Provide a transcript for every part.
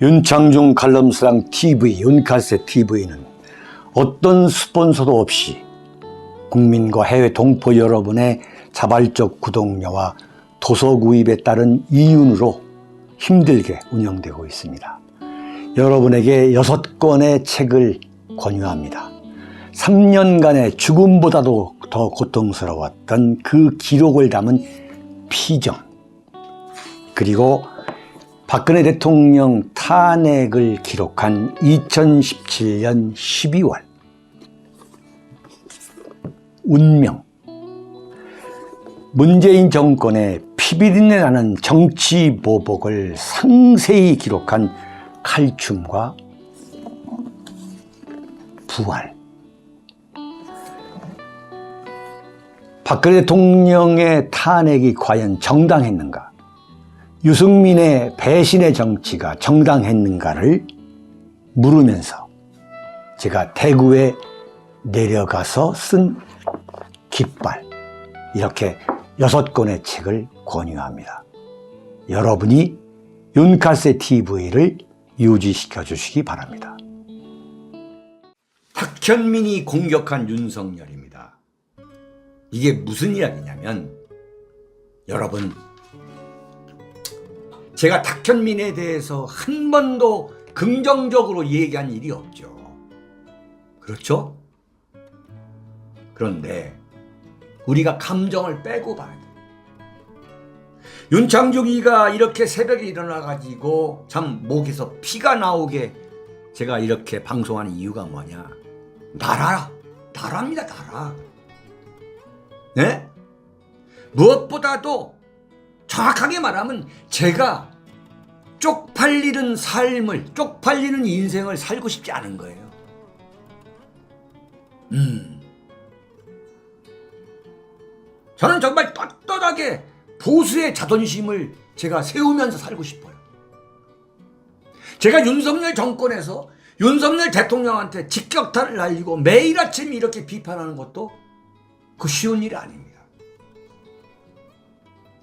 윤창중 칼럼스랑 TV, 윤칼세 TV는 어떤 스폰서도 없이 국민과 해외 동포 여러분의 자발적 구독료와 도서 구입에 따른 이윤으로 힘들게 운영되고 있습니다. 여러분에게 6권의 책을 권유합니다. 3년간의 죽음보다도 더 고통스러웠던 그 기록을 담은 피정, 그리고 박근혜 대통령 탄핵을 기록한 2017년 12월, 운명, 문재인 정권의 피비린내 나는 정치 보복을 상세히 기록한 칼춤과 부활, 박근혜 대통령의 탄핵이 과연 정당했는가, 유승민의 배신의 정치가 정당했는가를 물으면서 제가 대구에 내려가서 쓴 깃발, 이렇게 6권의 책을 권유합니다. 여러분이 윤칼세 TV를 유지시켜 주시기 바랍니다. 탁현민이 공격한 윤석열입니다. 이게 무슨 이야기냐면, 여러분, 제가 탁현민에 대해서 한 번도 긍정적으로 얘기한 일이 없죠. 그렇죠? 그런데 우리가 감정을 빼고 봐야 돼. 윤창중이가 이렇게 새벽에 일어나가지고 참 목에서 피가 나오게 제가 이렇게 방송하는 이유가 뭐냐? 나라입니다, 나라. 네? 무엇보다도 정확하게 말하면 제가 쪽팔리는 삶을, 쪽팔리는 인생을 살고 싶지 않은 거예요. 저는 정말 떳떳하게 보수의 자존심을 제가 세우면서 살고 싶어요. 제가 윤석열 정권에서 윤석열 대통령한테 직격탄을 날리고 매일 아침 이렇게 비판하는 것도 그 쉬운 일이 아닙니다.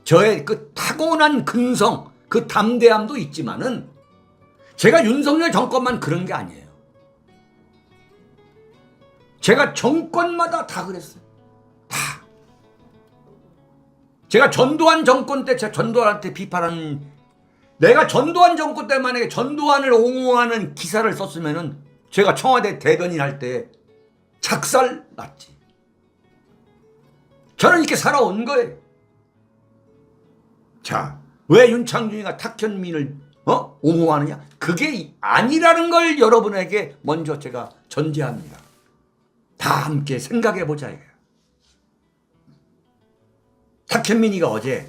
저의 그 타고난 근성, 그 담대함도 있지만은 제가 윤석열 정권만 그런 게 아니에요. 제가 정권마다 다 그랬어요. 다. 제가 전두환 정권 때 제가 전두환한테 비판하는, 내가 전두환 정권 때 만약에 전두환을 옹호하는 기사를 썼으면은 제가 청와대 대변인 할 때 작살 났지. 저는 이렇게 살아온 거예요. 자, 왜 윤창중이가 탁현민을 옹호하느냐? 그게 아니라는 걸 여러분에게 먼저 제가 전제합니다. 다 함께 생각해보자 이거예요. 탁현민이가 어제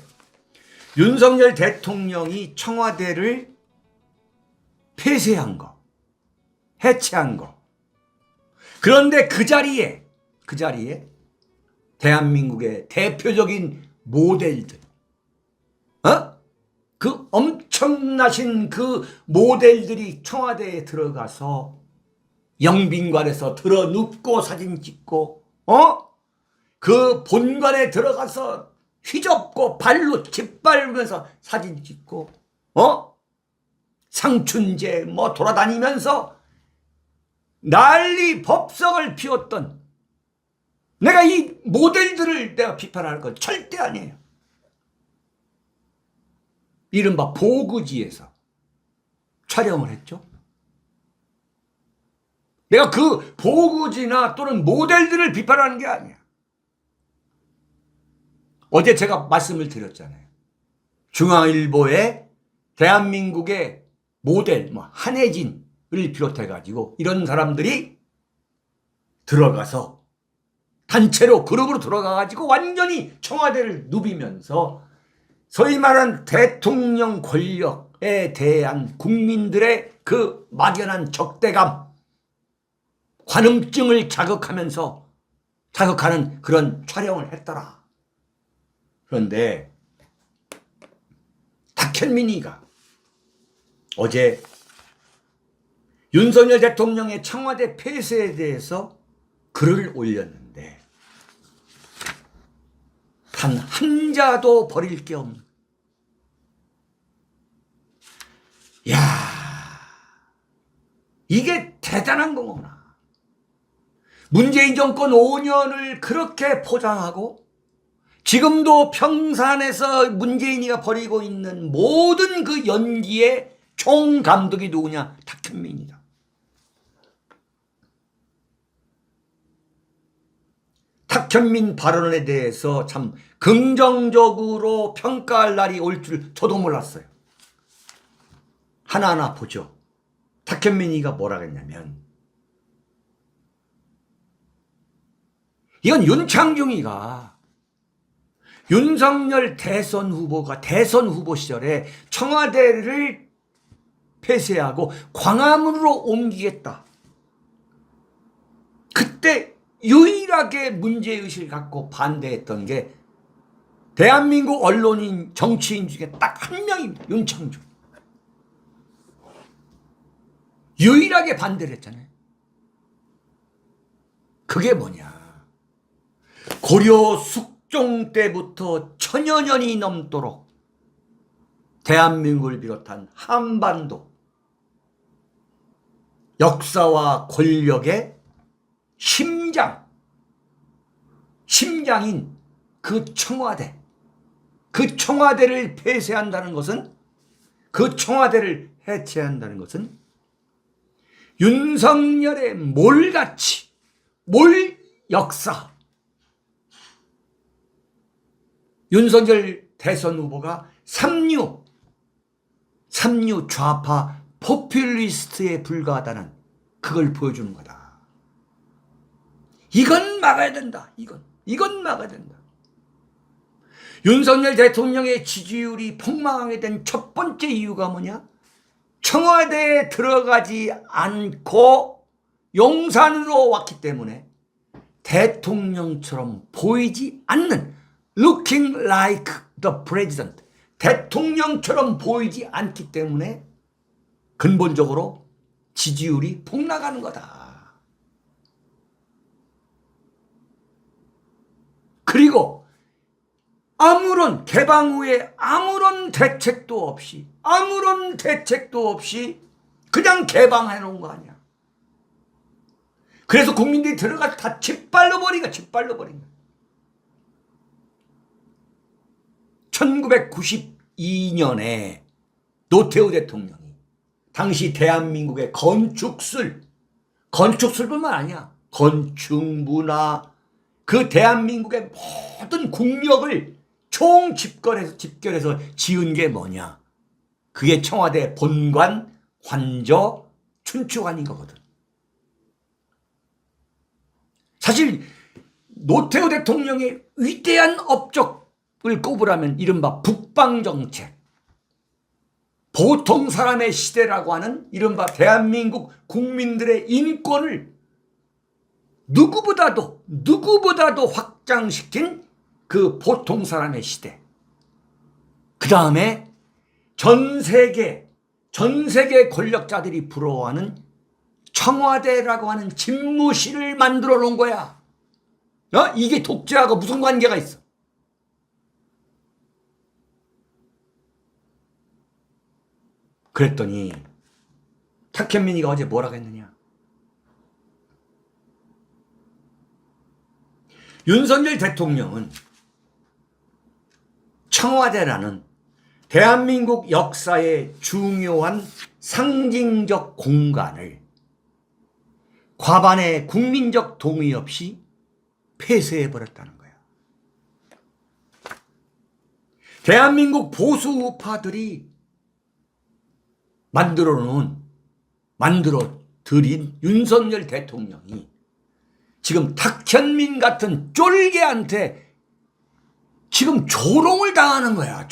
윤석열 대통령이 청와대를 폐쇄한 거, 해체한 거. 그런데 그 자리에 대한민국의 대표적인 모델들, 그 엄청나신 그 모델들이 청와대에 들어가서 영빈관에서 들어 눕고 사진 찍고, 그 본관에 들어가서 휘젓고 발로 짓밟으면서 사진 찍고, 상춘제 돌아다니면서 난리 법석을 피웠던, 내가 이 모델들을 내가 비판하는 건 절대 아니에요. 이른바 보그지에서 촬영을 했죠. 내가 그 보그지나 또는 모델들을 비판하는 게 아니야. 어제 제가 말씀을 드렸잖아요. 중앙일보에 대한민국의 모델 한혜진을 비롯해가지고 이런 사람들이 들어가서 단체로 그룹으로 들어가가지고 완전히 청와대를 누비면서 소위 말하는 대통령 권력에 대한 국민들의 그 막연한 적대감, 관음증을 자극하는 그런 촬영을 했더라. 그런데 탁현민이가 어제 윤석열 대통령의 청와대 폐쇄에 대해서 글을 올렸는데 단 한 자도 버릴 게 없는, 야, 이게 대단한 거구나. 문재인 정권 5년을 그렇게 포장하고 지금도 평산에서 문재인이가 벌이고 있는 모든 그 연기의 총감독이 누구냐? 탁현민이다. 탁현민 발언에 대해서 참 긍정적으로 평가할 날이 올 줄 저도 몰랐어요. 하나하나 보죠. 탁현민이가 뭐라 그랬냐면, 이건 윤창중이가 윤석열 대선 후보가 대선 후보 시절에 청와대를 폐쇄하고 광화문으로 옮기겠다. 그때 유일하게 문제의식을 갖고 반대했던 게 대한민국 언론인 정치인 중에 딱 한 명입니다. 윤창중. 유일하게 반대를 했잖아요. 그게 뭐냐. 고려 숙종 때부터 천여 년이 넘도록 대한민국을 비롯한 한반도 역사와 권력의 심장인 그 청와대, 그 청와대를 폐쇄한다는 것은, 그 청와대를 해체한다는 것은 윤석열의 몰가치, 몰 역사, 윤석열 대선 후보가 삼류 좌파 포퓰리스트에 불과하다는 그걸 보여주는 거다. 이건 막아야 된다. 이건 막아야 된다. 윤석열 대통령의 지지율이 폭망하게 된 첫 번째 이유가 뭐냐? 청와대에 들어가지 않고 용산으로 왔기 때문에 대통령처럼 보이지 않는 looking like the president, 대통령처럼 보이지 않기 때문에 근본적으로 지지율이 폭락하는 거다. 그리고 아무런 개방 후에 아무런 대책도 없이 그냥 개방해 놓은 거 아니야. 그래서 국민들이 들어가서 다 짓발로 버린 거야. 1992년에 노태우 대통령이 당시 대한민국의 건축술뿐만 아니야. 건축문화, 그 대한민국의 모든 국력을 집결해서 지은 게 뭐냐? 그게 청와대 본관, 관저, 춘추관인 거거든. 사실 노태우 대통령의 위대한 업적을 꼽으라면 이른바 북방정책, 보통 사람의 시대라고 하는 이른바 대한민국 국민들의 인권을 누구보다도 확장시킨 그 보통 사람의 시대. 그 다음에 전 세계 권력자들이 부러워하는 청와대라고 하는 집무실을 만들어 놓은 거야. 이게 독재하고 무슨 관계가 있어? 그랬더니 탁현민이가 어제 뭐라고 했느냐? 윤석열 대통령은 청와대라는 대한민국 역사의 중요한 상징적 공간을 과반의 국민적 동의 없이 폐쇄해버렸다는 거야. 대한민국 보수 우파들이 만들어 들인 윤석열 대통령이 지금 탁현민 같은 쫄개한테 지금 조롱을 당하는 거야.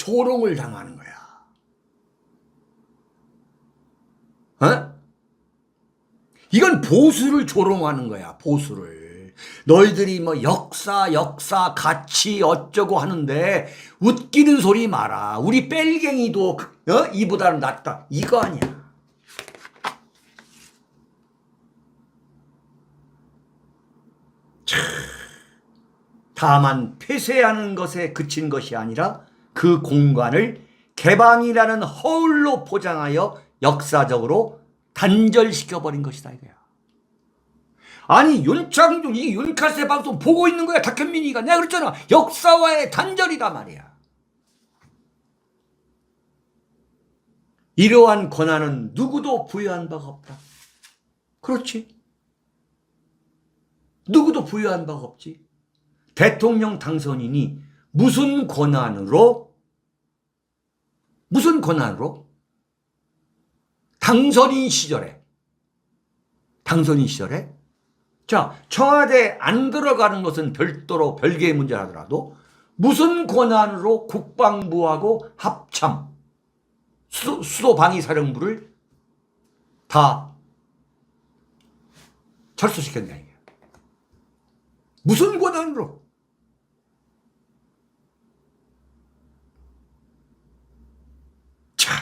이건 보수를 조롱하는 거야. 보수를. 너희들이 뭐 역사 가치 어쩌고 하는데 웃기는 소리 마라. 우리 뺄갱이도 이보다는 낫다. 이거 아니야. 다만 폐쇄하는 것에 그친 것이 아니라 그 공간을 개방이라는 허울로 포장하여 역사적으로 단절시켜버린 것이다 이거야. 아니 윤창중 이 윤카세 방송 보고 있는 거야 탁현민이가. 내가 그랬잖아. 역사와의 단절이다 말이야. 이러한 권한은 누구도 부여한 바가 없다. 그렇지. 누구도 부여한 바가 없지. 대통령 당선인이 무슨 권한으로 당선인 시절에 자, 청와대 안 들어가는 것은 별도로 별개의 문제라더라도 무슨 권한으로 국방부하고 합참 수도방위사령부를 다 철수시켰냐 이게. 무슨 권한으로? 자,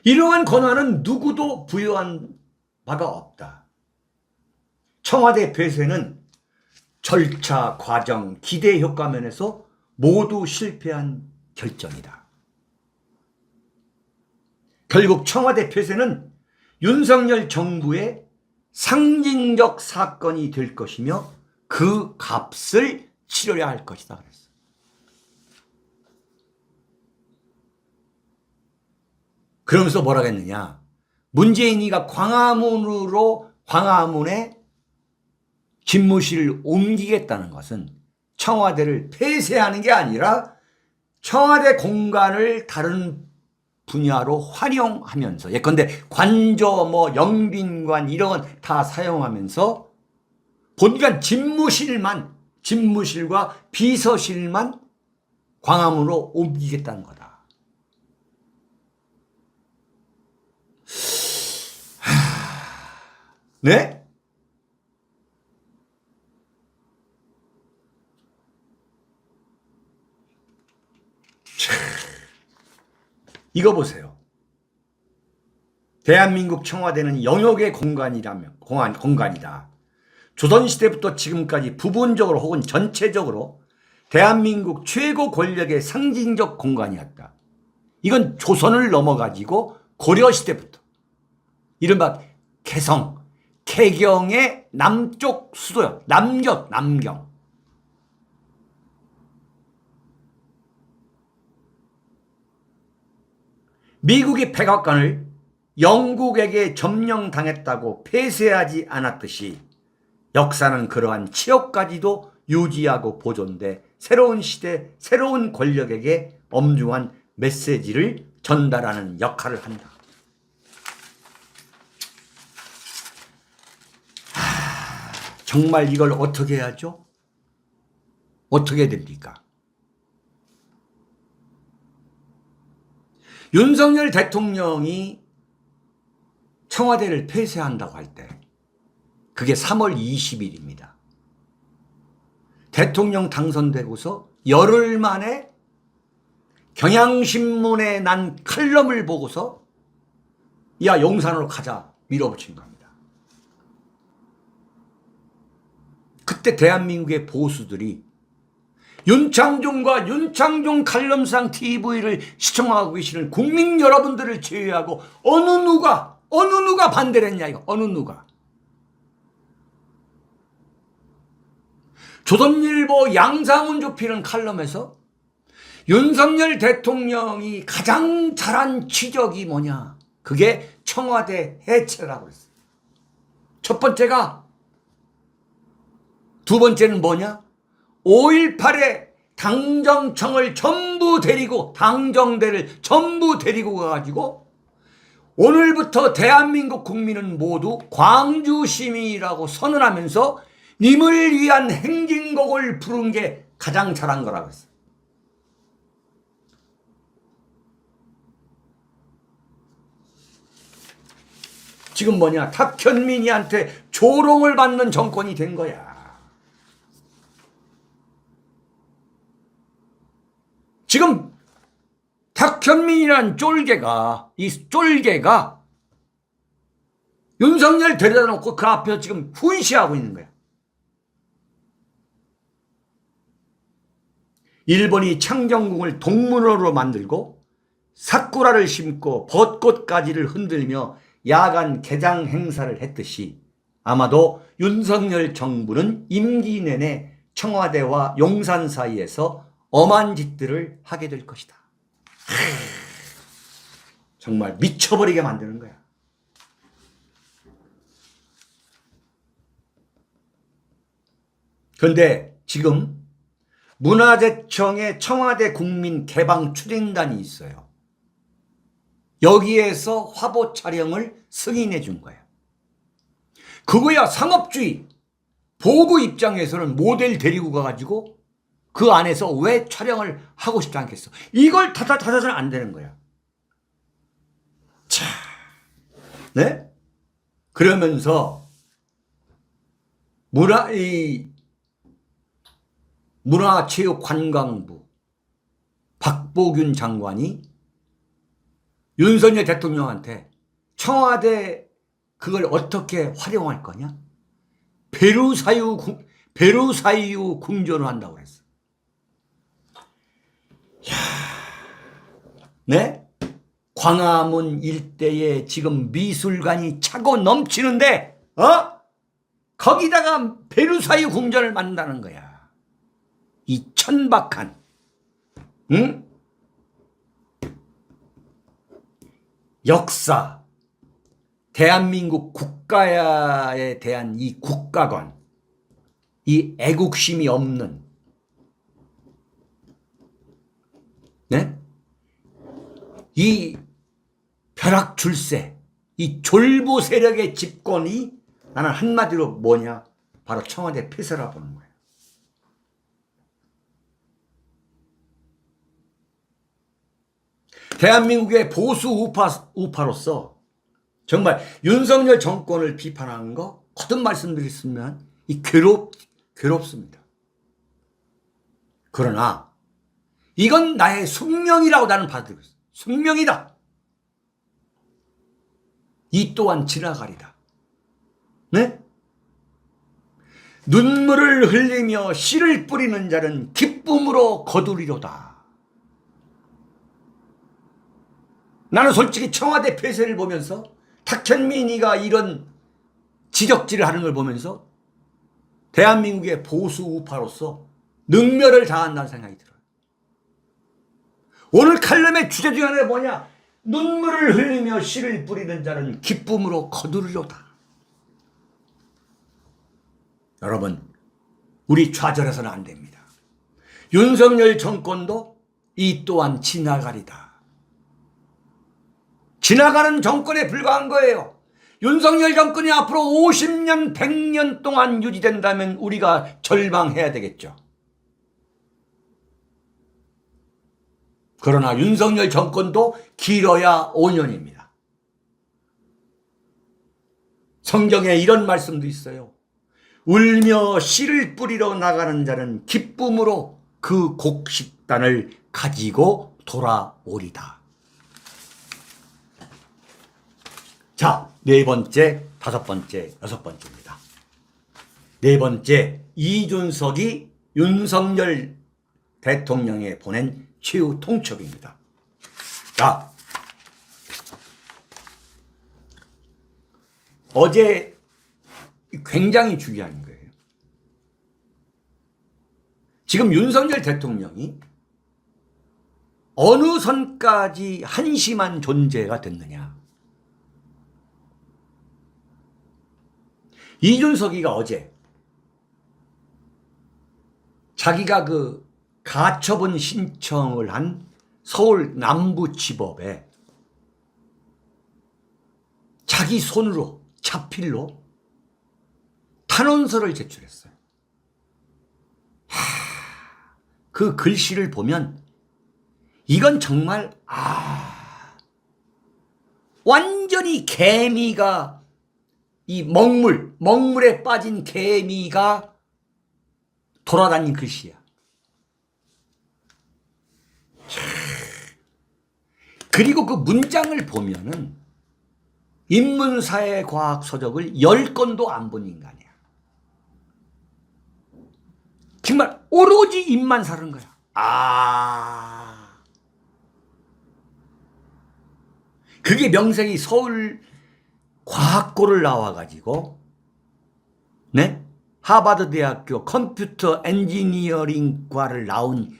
이러한 권한은 누구도 부여한 바가 없다. 청와대 폐쇄는 절차, 과정, 기대 효과 면에서 모두 실패한 결정이다. 결국 청와대 폐쇄는 윤석열 정부의 상징적 사건이 될 것이며 그 값을 치러야 할 것이다 그랬어. 그러면서 뭐라고 했느냐. 문재인이가 광화문에 집무실을 옮기겠다는 것은 청와대를 폐쇄하는 게 아니라 청와대 공간을 다른 분야로 활용하면서 예컨대 관저 영빈관 이런 건 다 사용하면서 본관 집무실과 비서실만 광화문으로 옮기겠다는 거다. 네? 이거 보세요. 대한민국 청와대는 영역의 공간이다. 조선시대부터 지금까지 부분적으로 혹은 전체적으로 대한민국 최고 권력의 상징적 공간이었다. 이건 조선을 넘어가지고 고려시대부터 이른바 개경의 남쪽 수도요. 남경. 미국이 백악관을 영국에게 점령당했다고 폐쇄하지 않았듯이 역사는 그러한 치욕까지도 유지하고 보존돼 새로운 시대, 새로운 권력에게 엄중한 메시지를 전달하는 역할을 한다. 정말 이걸 어떻게 해야죠? 어떻게 됩니까? 윤석열 대통령이 청와대를 폐쇄한다고 할 때 그게 3월 20일입니다. 대통령 당선되고서 열흘 만에 경향신문에 난 칼럼을 보고서 야 용산으로 가자 밀어붙인 겁니다. 그때 대한민국의 보수들이 윤창중과 윤창중 칼럼상 TV를 시청하고 계시는 국민 여러분들을 제외하고 어느 누가 반대를 했냐 이거. 어느 누가. 조선일보 양상훈 좁히는 칼럼에서 윤석열 대통령이 가장 잘한 지적이 뭐냐. 그게 청와대 해체라고 했어요. 첫 번째가. 두 번째는 뭐냐. 5.18에 당정청을 전부 데리고 당정대를 전부 데리고 가가지고 오늘부터 대한민국 국민은 모두 광주 시민이라고 선언하면서 님을 위한 행진곡을 부른 게 가장 잘한 거라고 했어요. 지금 뭐냐. 탁현민이한테 조롱을 받는 정권이 된 거야. 지금 탁현민이란 쫄개가 윤석열 데려다 놓고 그 앞에서 지금 훈시하고 있는 거야. 일본이 창정궁을 동문호로 만들고 사쿠라를 심고 벚꽃가지를 흔들며 야간 개장 행사를 했듯이 아마도 윤석열 정부는 임기 내내 청와대와 용산 사이에서 엄한 짓들을 하게 될 것이다. 정말 미쳐버리게 만드는 거야. 그런데 지금 문화재청에 청와대 국민개방 추진단이 있어요. 여기에서 화보 촬영을 승인해 준 거예요. 그거야 상업주의. 보고 입장에서는 모델 데리고 가가지고 그 안에서 왜 촬영을 하고 싶지 않겠어. 이걸 탓해서는 안 되는 거야. 자, 네? 그러면서 문화체육관광부 박보균 장관이 윤석열 대통령한테 청와대 그걸 어떻게 활용할 거냐? 베르사유 궁전을 한다고 그랬어. 이야, 네? 광화문 일대에 지금 미술관이 차고 넘치는데, 거기다가 베르사유 궁전을 만든다는 거야. 이 천박한, 응? 역사, 대한민국 국가에 대한 이 국가관, 이 애국심이 없는, 네? 이 벼락출세, 이 졸부 세력의 집권이 나는 한마디로 뭐냐? 바로 청와대 폐쇄라 보는 거예요. 대한민국의 보수 우파로서 정말 윤석열 정권을 비판하는 거 거듭 말씀드렸으면 괴롭습니다. 그러나 이건 나의 숙명이라고 나는 받아들이고 있어요. 숙명이다. 이 또한 지나가리다. 네? 눈물을 흘리며 씨를 뿌리는 자는 기쁨으로 거두리로다. 나는 솔직히 청와대 폐쇄를 보면서 탁현민이가 이런 지적질을 하는 걸 보면서 대한민국의 보수 우파로서 능멸을 당한다는 생각이 들어요. 오늘 칼럼의 주제 중에 하나가 뭐냐? 눈물을 흘리며 씨를 뿌리는 자는 기쁨으로 거두리로다. 여러분, 우리 좌절해서는 안 됩니다. 윤석열 정권도 이 또한 지나가리다. 지나가는 정권에 불과한 거예요. 윤석열 정권이 앞으로 50년, 100년 동안 유지된다면 우리가 절망해야 되겠죠. 그러나 윤석열 정권도 길어야 5년입니다. 성경에 이런 말씀도 있어요. 울며 씨를 뿌리러 나가는 자는 기쁨으로 그 곡식단을 가지고 돌아오리다. 자, 네 번째, 다섯 번째, 여섯 번째입니다. 네 번째, 이준석이 윤석열 대통령에 보낸 최후 통첩입니다. 자, 어제 굉장히 중요한 거예요. 지금 윤석열 대통령이 어느 선까지 한심한 존재가 됐느냐. 이준석이가 어제 자기가 그 가처분 신청을 한 서울 남부지법에 자기 손으로 자필로 탄원서를 제출했어요. 그 글씨를 보면 이건 정말 완전히 개미가 이 먹물에 빠진 개미가 돌아다닌 글씨야. 그리고 그 문장을 보면은 인문사회과학 서적을 10권도 안 본 인간이야. 정말 오로지 입만 사는 거야. 그게 명색이 서울 과학고를 나와가지고, 네? 하버드 대학교 컴퓨터 엔지니어링과를 나온.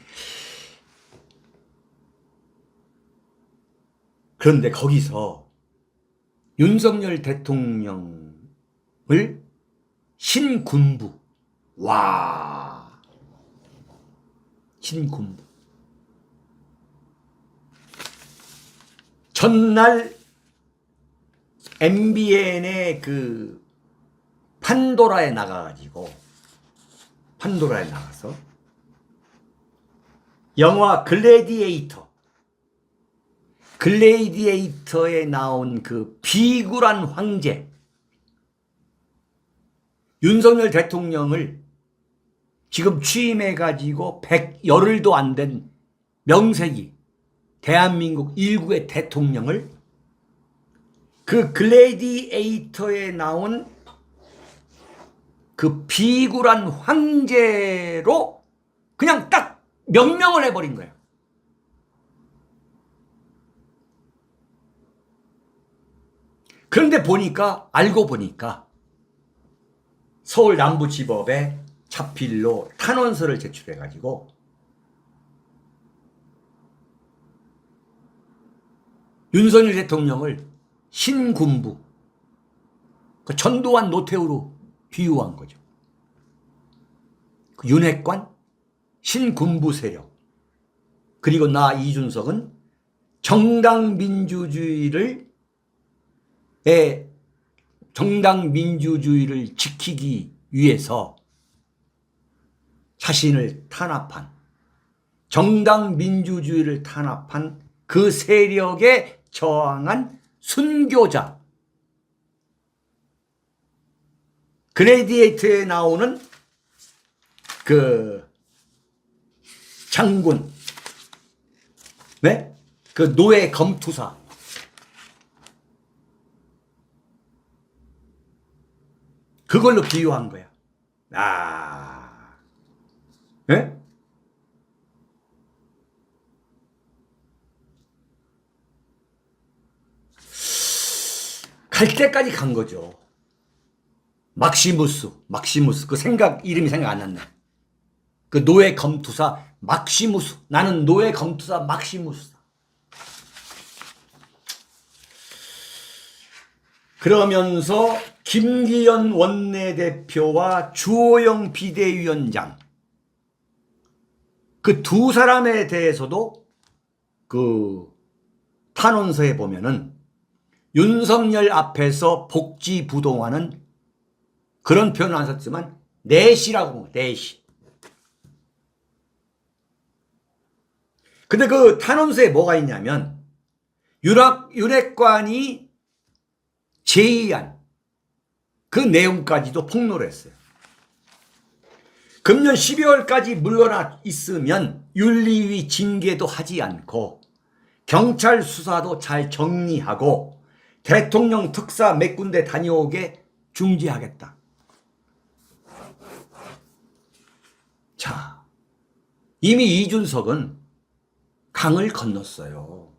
그런데 거기서 윤석열 대통령을 신군부, 와, 신군부. 전날 MBN의 그 판도라에 나가가지고, 판도라에 나가서 영화 글래디에이터에 나온 그 비굴한 황제 윤석열 대통령을 지금 취임해가지고 100열흘도 안 된 명색이 대한민국 일국의 대통령을 그 글래디에이터에 나온 그 비굴한 황제로 그냥 딱 명명을 해버린 거예요. 그런데 보니까, 알고 보니까 서울 남부지법에 차필로 탄원서를 제출해가지고 윤석열 대통령을 신군부, 그 전두환 노태우로 비유한 거죠. 그 윤핵관, 신군부 세력, 그리고 나 이준석은 정당 민주주의를 지키기 위해서 자신을 탄압한, 정당 민주주의를 탄압한 그 세력에 저항한 순교자. 글래디에이터에 나오는 그 장군, 네? 그 노예 검투사, 그걸로 비유한 거야. 아, 네? 갈 때까지 간 거죠. 막시무스 그 이름이 생각 안 났네. 그 노예 검투사 막시무스, 나는 노예 검투사 막시무스다. 그러면서 김기현 원내대표와 주호영 비대위원장, 그 두 사람에 대해서도 그 탄원서에 보면은 윤석열 앞에서 복지부동하는 그런 표현을 안 썼지만 내시라고, 내시. 근데 그 탄원서에 뭐가 있냐면 윤핵관이 제의한 그 내용까지도 폭로를 했어요. 금년 12월까지 물러나 있으면 윤리위 징계도 하지 않고 경찰 수사도 잘 정리하고 대통령 특사 몇 군데 다녀오게 중지하겠다. 자, 이미 이준석은 강을 건넜어요.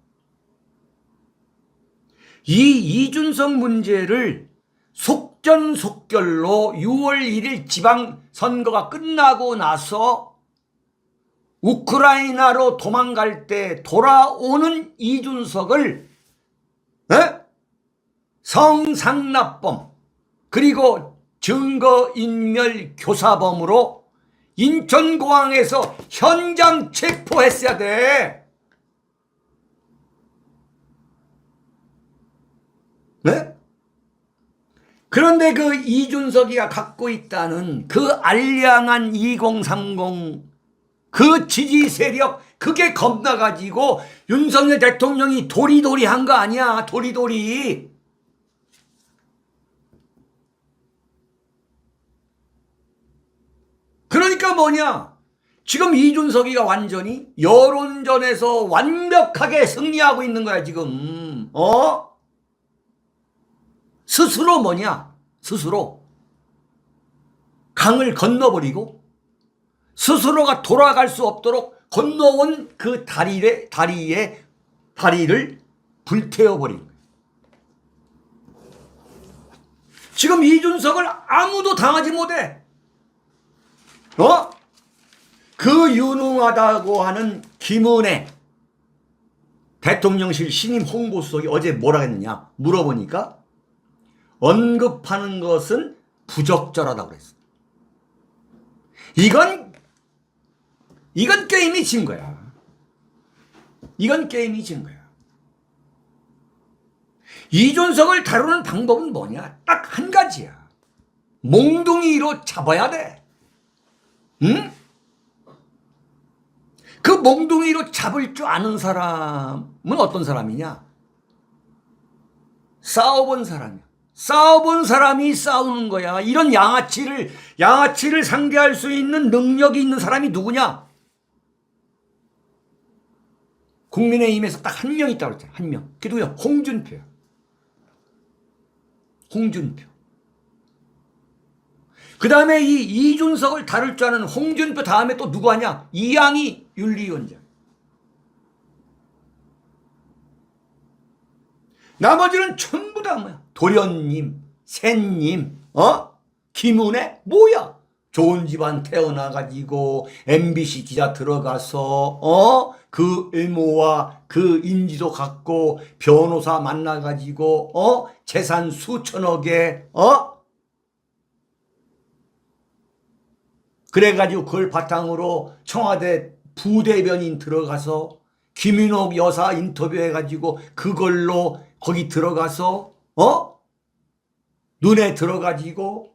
이 이준석 문제를 속전속결로 6월 1일 지방선거가 끝나고 나서 우크라이나로 도망갈 때 돌아오는 이준석을 성상납범 그리고 증거인멸 교사범으로 인천공항에서 현장 체포했어야 돼. 네? 그런데 그 이준석이가 갖고 있다는 그 알량한 2030 그 지지 세력, 그게 겁나가지고 윤석열 대통령이 도리도리 한 거 아니야. 도리도리. 그러니까 뭐냐, 지금 이준석이가 완전히 여론전에서 완벽하게 승리하고 있는 거야 지금. 스스로 뭐냐, 스스로 강을 건너버리고 스스로가 돌아갈 수 없도록 건너온 그 다리를 불태워버린 거예요. 지금 이준석을 아무도 당하지 못해. 그 유능하다고 하는 김은혜 대통령실 신임 홍보수석이 어제 뭐라 했느냐 물어보니까 언급하는 것은 부적절하다고 그랬어. 이건 게임이 진 거야. 이건 게임이 진 거야. 이준석을 다루는 방법은 뭐냐? 딱 한 가지야. 몽둥이로 잡아야 돼. 응? 그 몽둥이로 잡을 줄 아는 사람은 어떤 사람이냐? 싸워본 사람이야. 싸워본 사람이 싸우는 거야. 이런 양아치를 상대할 수 있는 능력이 있는 사람이 누구냐? 국민의힘에서 딱 한 명 있다고 그랬잖아. 한 명. 그게 누구야? 홍준표야. 홍준표. 그 다음에 이 이준석을 다룰 줄 아는 홍준표 다음에 또 누구 하냐? 이양희 윤리위원장. 나머지는 전부 다 뭐야? 도련님, 샌님, 김은혜? 뭐야? 좋은 집안 태어나가지고 MBC 기자 들어가서 그 일모와 그 인지도 갖고 변호사 만나가지고 재산 수천억에 그래가지고 그걸 바탕으로 청와대 부대변인 들어가서 김윤옥 여사 인터뷰해가지고 그걸로 거기 들어가서 눈에 들어가지고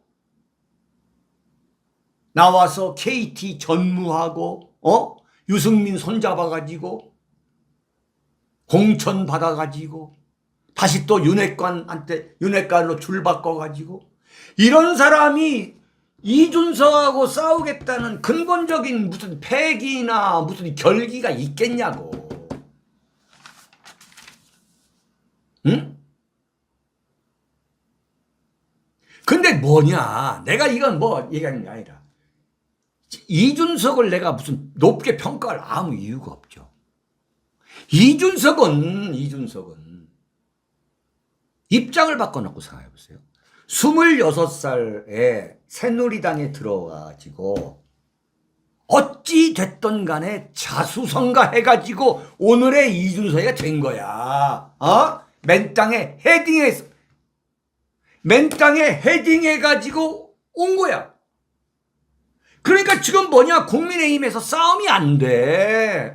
나와서 KT 전무하고 유승민 손잡아가지고 공천 받아가지고 다시 또 윤핵관으로 줄 바꿔가지고 이런 사람이 이준석하고 싸우겠다는 근본적인 무슨 패기나 무슨 결기가 있겠냐고. 응? 근데 뭐냐? 내가 이건 뭐 얘기하는 게 아니라 이준석을 내가 무슨 높게 평가할 아무 이유가 없죠. 이준석은 입장을 바꿔놓고 생각해보세요. 26살에 새누리당에 들어가지고 어찌 됐든 간에 자수성가 해가지고 오늘의 이준석이가 된 거야. 맨땅에 헤딩해가지고 온 거야. 그러니까 지금 뭐냐? 국민의힘에서 싸움이 안 돼.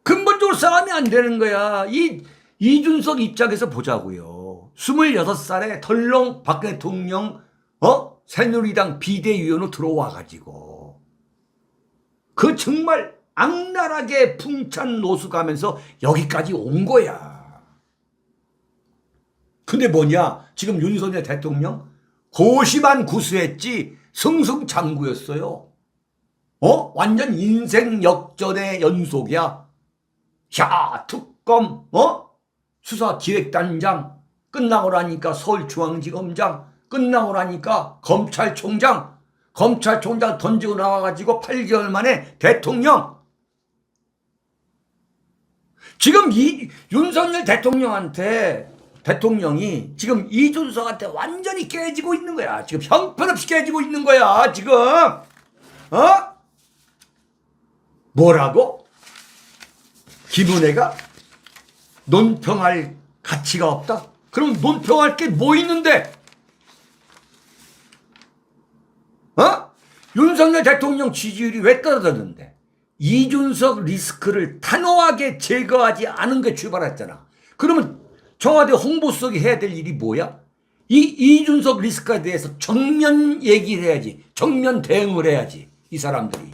근본적으로 싸움이 안 되는 거야. 이준석 입장에서 보자고요. 26살에 덜렁 박 대통령 새누리당 비대위원으로 들어와가지고 그 정말 악랄하게 풍찬 노숙하면서 여기까지 온 거야. 근데 뭐냐? 지금 윤석열 대통령 고시만 구수했지 승승장구였어요. 완전 인생 역전의 연속이야. 야, 특검, 수사기획단장, 끝나고 나니까 서울중앙지검장, 끝나고 나니까 검찰총장 던지고 나와가지고 8개월 만에 대통령. 지금 윤석열 대통령이 지금 이준석한테 완전히 깨지고 있는 거야. 지금 형편없이 깨지고 있는 거야. 지금. 뭐라고? 김은혜가 논평할 가치가 없다? 그럼 논평할 게 뭐 있는데? 윤석열 대통령 지지율이 왜 떨어졌는데? 이준석 리스크를 단호하게 제거하지 않은 게 출발했잖아. 그러면 청와대 홍보수석이 해야 될 일이 뭐야? 이준석 리스크에 대해서 정면 얘기를 해야지. 정면 대응을 해야지. 이 사람들이.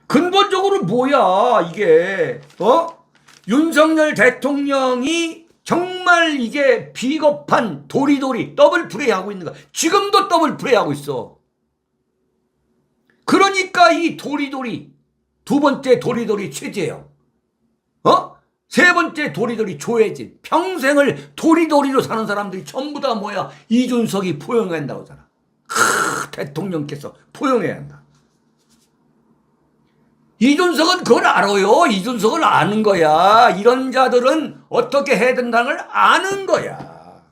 근본적으로 뭐야 이게? 윤석열 대통령이 정말 이게 비겁한 도리도리 더블 플레이하고 있는 거야. 지금도 더블 플레이하고 있어. 그러니까 이 도리도리 두 번째 도리도리 최재형, 세 번째 도리도리 조혜진, 평생을 도리도리로 사는 사람들이 전부 다 뭐야? 이준석이 포용해야 한다고 하잖아. 대통령께서 포용해야 한다. 이준석은 그걸 알아요. 이준석을 아는 거야. 이런 자들은 어떻게 해야 된다는 걸 아는 거야.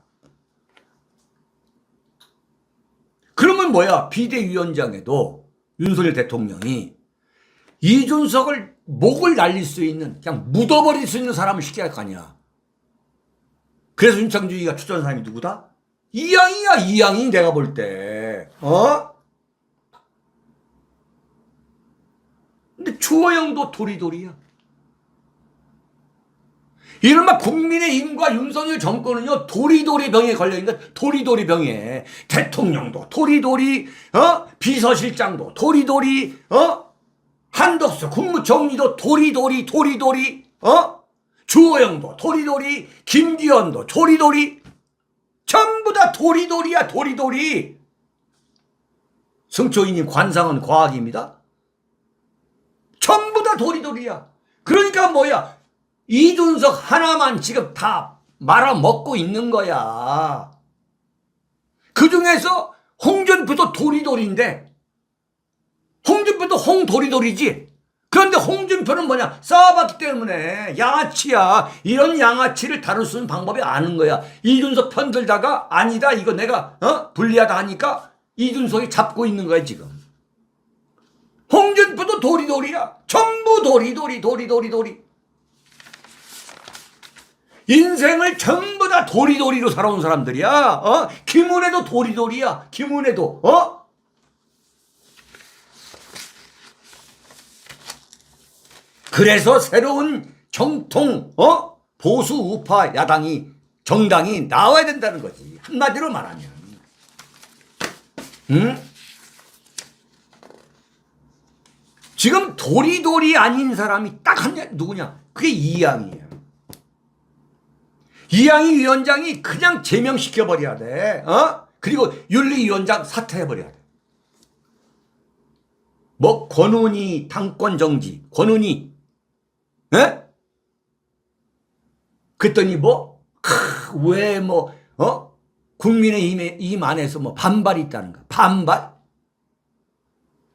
그러면 뭐야? 비대위원장에도 윤석열 대통령이 이준석을 목을 날릴 수 있는, 그냥 묻어버릴 수 있는 사람을 시켜야 할 거 아니야. 그래서 윤창중이가 추천한 사람이 누구다? 이양이야. 이양이 내가 볼 때. 근데 주호영도 도리도리야. 이른바 국민의힘과 윤석열 정권은요, 도리도리 병에 걸려있는 거야. 도리도리 병에. 대통령도 도리도리, 비서실장도 도리도리, 한덕수 국무총리도 도리도리, 주호영도 도리도리, 김기현도 도리도리. 전부 다 도리도리야, 도리도리. 승초이님 관상은 과학입니다. 전부 다 도리도리야. 그러니까 뭐야? 이준석 하나만 지금 다 말아먹고 있는 거야. 그 중에서 홍준표도 도리도리인데, 홍준표도 홍도리도리지. 그런데 홍준표는 뭐냐? 싸워봤기 때문에 양아치야. 이런 양아치를 다룰 수 있는 방법이 아는 거야. 이준석 편들다가 아니다, 이거 내가 불리하다 하니까 이준석이 잡고 있는 거야 지금. 홍준표도 도리도리야. 전부 도리도리. 인생을 전부 다 도리도리로 살아온 사람들이야. 김은혜도 도리도리야. 김은혜도. 그래서 새로운 정통 보수 우파 정당이 나와야 된다는 거지. 한마디로 말하면. 지금 도리도리 아닌 사람이 딱 누구냐? 그게 이양이야. 이양희 위원장이 그냥 제명시켜버려야 돼. 그리고 윤리위원장 사퇴해버려야 돼. 뭐 권은희 당권 정지, 권은희. 그랬더니 왜 국민의힘 안에서 뭐 반발이 있다는 거야. 반발?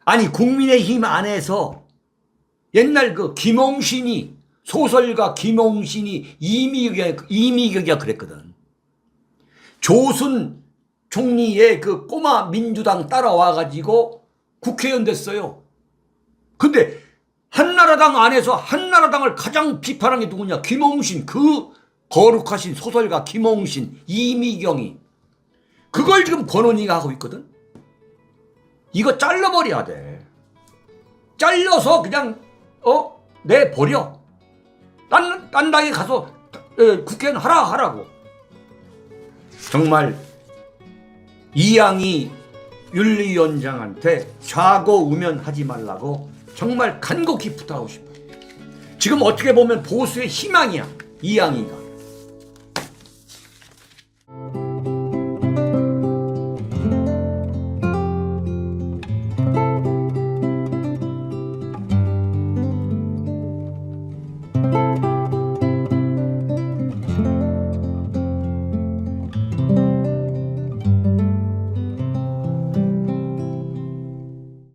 아니, 국민의힘 안에서 옛날 그 김홍신이, 소설가 김홍신이 이미격이가 그랬거든. 조순 총리의 그 꼬마 민주당 따라와가지고 국회의원 됐어요. 근데 한나라당 안에서 한나라당을 가장 비판한 게 누구냐? 김홍신, 그 거룩하신 소설가 김홍신, 이미경이. 그걸 지금 권은희가 하고 있거든. 이거 잘라버려야 돼. 잘려서 그냥 내버려. 딴 당에 가서 국회의원 하라고. 정말 이양희 윤리위원장한테 좌고우면하지 말라고 정말 간곡히 부탁하고 싶어. 지금 어떻게 보면 보수의 희망이야, 이양희가.